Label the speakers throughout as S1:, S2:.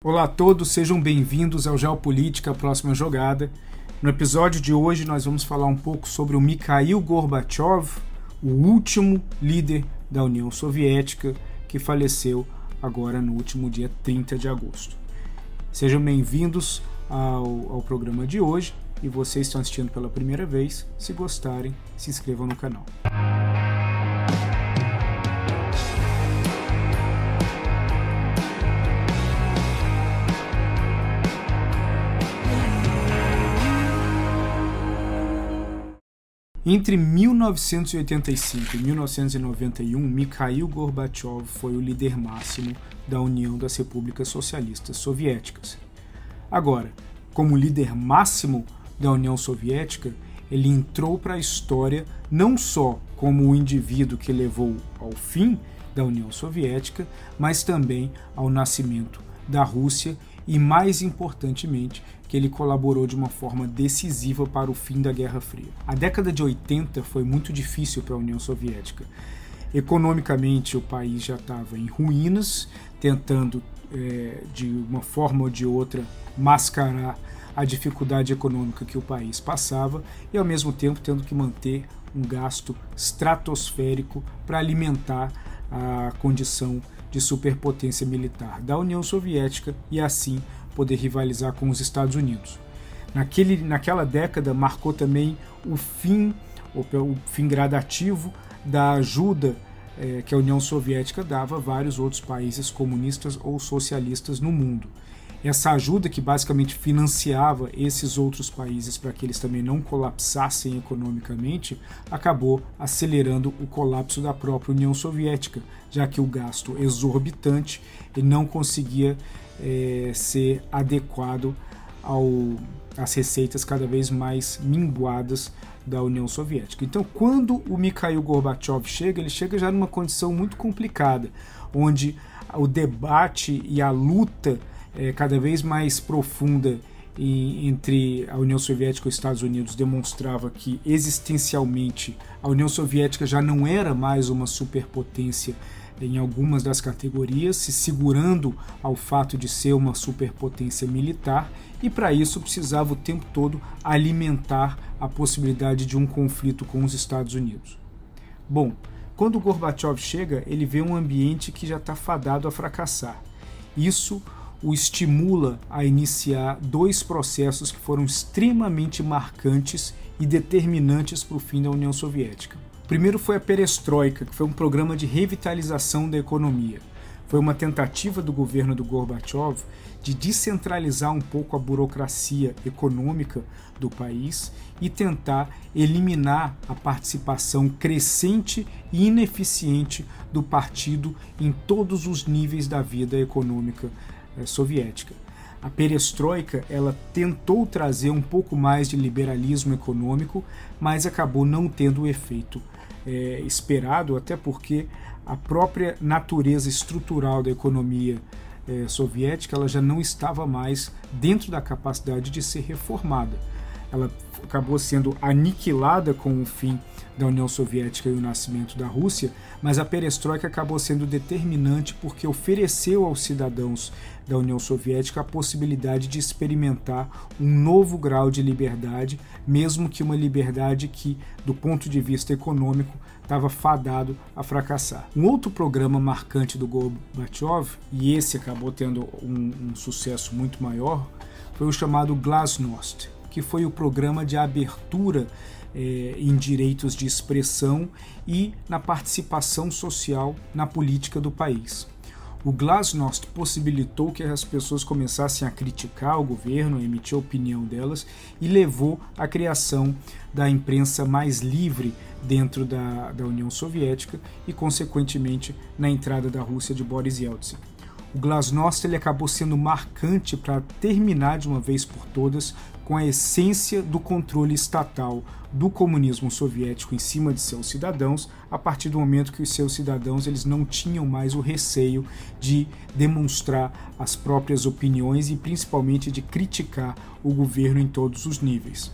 S1: Olá a todos, sejam bem-vindos ao Geopolítica Próxima Jogada. No episódio de hoje nós vamos falar um pouco sobre o Mikhail Gorbachev, o último líder da União Soviética que faleceu agora no último dia 30 de agosto. Sejam bem-vindos ao programa de hoje e vocês estão assistindo pela primeira vez, se gostarem, se inscrevam no canal. Entre 1985 e 1991, Mikhail Gorbachev foi o líder máximo da União das Repúblicas Socialistas Soviéticas. Agora, como líder máximo da União Soviética, ele entrou para a história não só como o indivíduo que levou ao fim da União Soviética, mas também ao nascimento da Rússia e, mais importantemente, que ele colaborou de uma forma decisiva para o fim da Guerra Fria. A década de 80 foi muito difícil para a União Soviética. Economicamente, o país já estava em ruínas, tentando, de uma forma ou de outra, mascarar a dificuldade econômica que o país passava e, ao mesmo tempo, tendo que manter um gasto estratosférico para alimentar a condição de superpotência militar da União Soviética e, assim, poder rivalizar com os Estados Unidos. Naquela década marcou também o fim gradativo da ajuda que a União Soviética dava a vários outros países comunistas ou socialistas no mundo. Essa ajuda, que basicamente financiava esses outros países para que eles também não colapsassem economicamente, acabou acelerando o colapso da própria União Soviética, já que o gasto exorbitante não conseguia ser adequado às receitas cada vez mais minguadas da União Soviética. Então, quando o Mikhail Gorbachev chega, ele chega já numa condição muito complicada, onde o debate e a luta cada vez mais profunda entre a União Soviética e os Estados Unidos demonstrava que, existencialmente, a União Soviética já não era mais uma superpotência em algumas das categorias, se segurando ao fato de ser uma superpotência militar, e para isso precisava o tempo todo alimentar a possibilidade de um conflito com os Estados Unidos. Bom, quando o Gorbachev chega, ele vê um ambiente que já está fadado a fracassar. Isso o estimula a iniciar dois processos que foram extremamente marcantes e determinantes para o fim da União Soviética. O primeiro foi a Perestroika, que foi um programa de revitalização da economia. Foi uma tentativa do governo do Gorbachev de descentralizar um pouco a burocracia econômica do país e tentar eliminar a participação crescente e ineficiente do partido em todos os níveis da vida econômica soviética. A Perestroika, ela tentou trazer um pouco mais de liberalismo econômico, mas acabou não tendo o efeito esperado, até porque a própria natureza estrutural da economia soviética ela já não estava mais dentro da capacidade de ser reformada. Ela acabou sendo aniquilada com o fim da União Soviética e o nascimento da Rússia, mas a Perestroika acabou sendo determinante porque ofereceu aos cidadãos da União Soviética a possibilidade de experimentar um novo grau de liberdade, mesmo que uma liberdade que, do ponto de vista econômico, estava fadado a fracassar. Um outro programa marcante do Gorbachev, e esse acabou tendo um sucesso muito maior, foi o chamado Glasnost, que foi o programa de abertura em direitos de expressão e na participação social na política do país. O Glasnost possibilitou que as pessoas começassem a criticar o governo, a emitir a opinião delas, e levou à criação da imprensa mais livre dentro da União Soviética e, consequentemente, na entrada da Rússia de Boris Yeltsin. O Glasnost ele acabou sendo marcante para terminar de uma vez por todas com a essência do controle estatal do comunismo soviético em cima de seus cidadãos, a partir do momento que os seus cidadãos eles não tinham mais o receio de demonstrar as próprias opiniões e principalmente de criticar o governo em todos os níveis.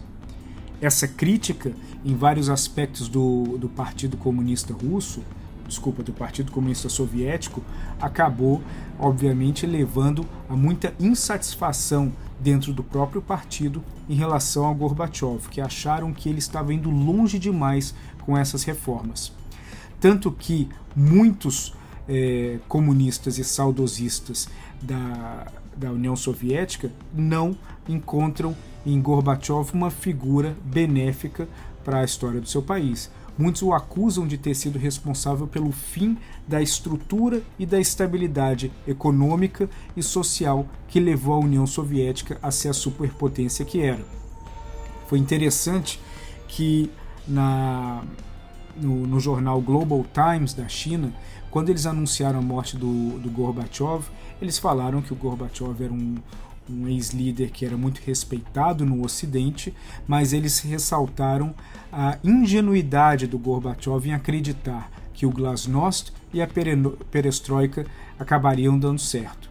S1: Essa crítica, em vários aspectos do Partido Comunista Russo, do Partido Comunista Soviético acabou, obviamente, levando a muita insatisfação dentro do próprio partido em relação ao Gorbachev, que acharam que ele estava indo longe demais com essas reformas. Tanto que muitos comunistas e saudosistas da União Soviética não encontram em Gorbachev uma figura benéfica para a história do seu país. Muitos o acusam de ter sido responsável pelo fim da estrutura e da estabilidade econômica e social que levou a União Soviética a ser a superpotência que era. Foi interessante que no jornal Global Times da China, quando eles anunciaram a morte do Gorbachev, eles falaram que o Gorbachev era um ex-líder que era muito respeitado no Ocidente, mas eles ressaltaram a ingenuidade do Gorbachev em acreditar que o glasnost e a perestroika acabariam dando certo.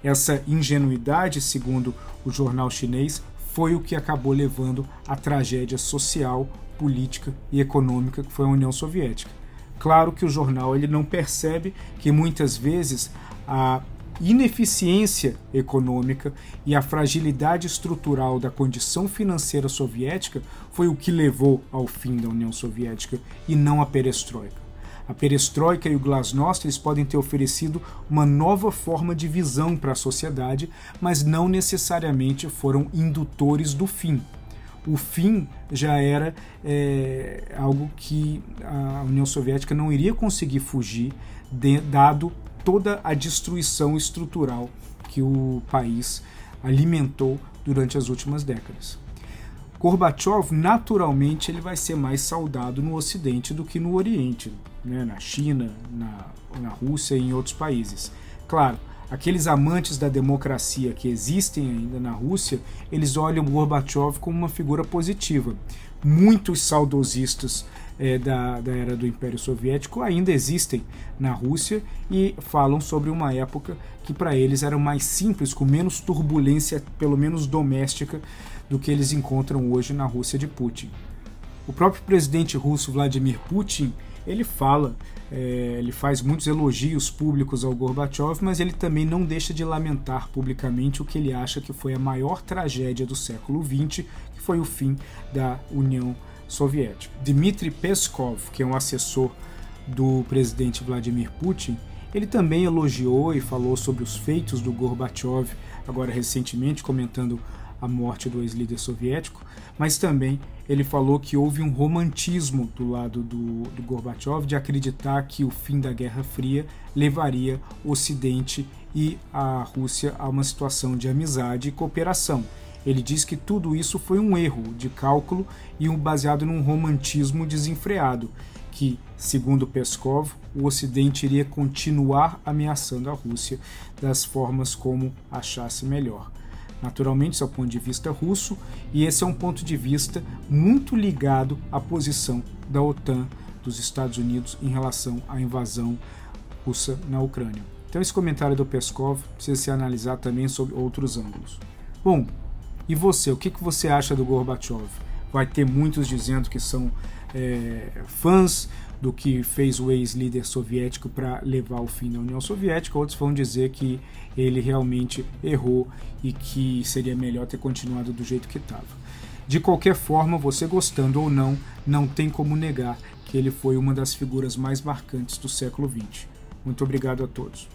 S1: Essa ingenuidade, segundo o jornal chinês, foi o que acabou levando à tragédia social, política e econômica que foi a União Soviética. Claro que o jornal ele não percebe que muitas vezes a ineficiência econômica e a fragilidade estrutural da condição financeira soviética foi o que levou ao fim da União Soviética e não a perestroika. A perestroika e o glasnost eles podem ter oferecido uma nova forma de visão para a sociedade, mas não necessariamente foram indutores do fim. O fim já era algo que a União Soviética não iria conseguir fugir, dado toda a destruição estrutural que o país alimentou durante as últimas décadas. Gorbachev, naturalmente, ele vai ser mais saudado no Ocidente do que no Oriente, né? Na China, na Rússia e em outros países. Claro, aqueles amantes da democracia que existem ainda na Rússia, eles olham Gorbachev como uma figura positiva. Muitos saudosistas da era do Império Soviético ainda existem na Rússia e falam sobre uma época que para eles era mais simples, com menos turbulência, pelo menos doméstica, do que eles encontram hoje na Rússia de Putin. O próprio presidente russo Vladimir Putin, ele faz muitos elogios públicos ao Gorbachev, mas ele também não deixa de lamentar publicamente o que ele acha que foi a maior tragédia do século XX, que foi o fim da União Soviética. Dmitry Peskov, que é um assessor do presidente Vladimir Putin, ele também elogiou e falou sobre os feitos do Gorbachev, agora recentemente, comentando a morte do ex-líder soviético, mas também ele falou que houve um romantismo do lado do Gorbachev de acreditar que o fim da Guerra Fria levaria o Ocidente e a Rússia a uma situação de amizade e cooperação. Ele diz que tudo isso foi um erro de cálculo e baseado num romantismo desenfreado, que, segundo Peskov, o Ocidente iria continuar ameaçando a Rússia das formas como achasse melhor. Naturalmente, isso é o ponto de vista russo, e esse é um ponto de vista muito ligado à posição da OTAN, dos Estados Unidos, em relação à invasão russa na Ucrânia. Então, esse comentário do Peskov precisa ser analisado também sob outros ângulos. Bom, e você? O que você acha do Gorbachev? Vai ter muitos dizendo que são fãs do que fez o ex-líder soviético para levar ao fim da União Soviética, outros vão dizer que ele realmente errou e que seria melhor ter continuado do jeito que estava. De qualquer forma, você gostando ou não, não tem como negar que ele foi uma das figuras mais marcantes do século XX. Muito obrigado a todos.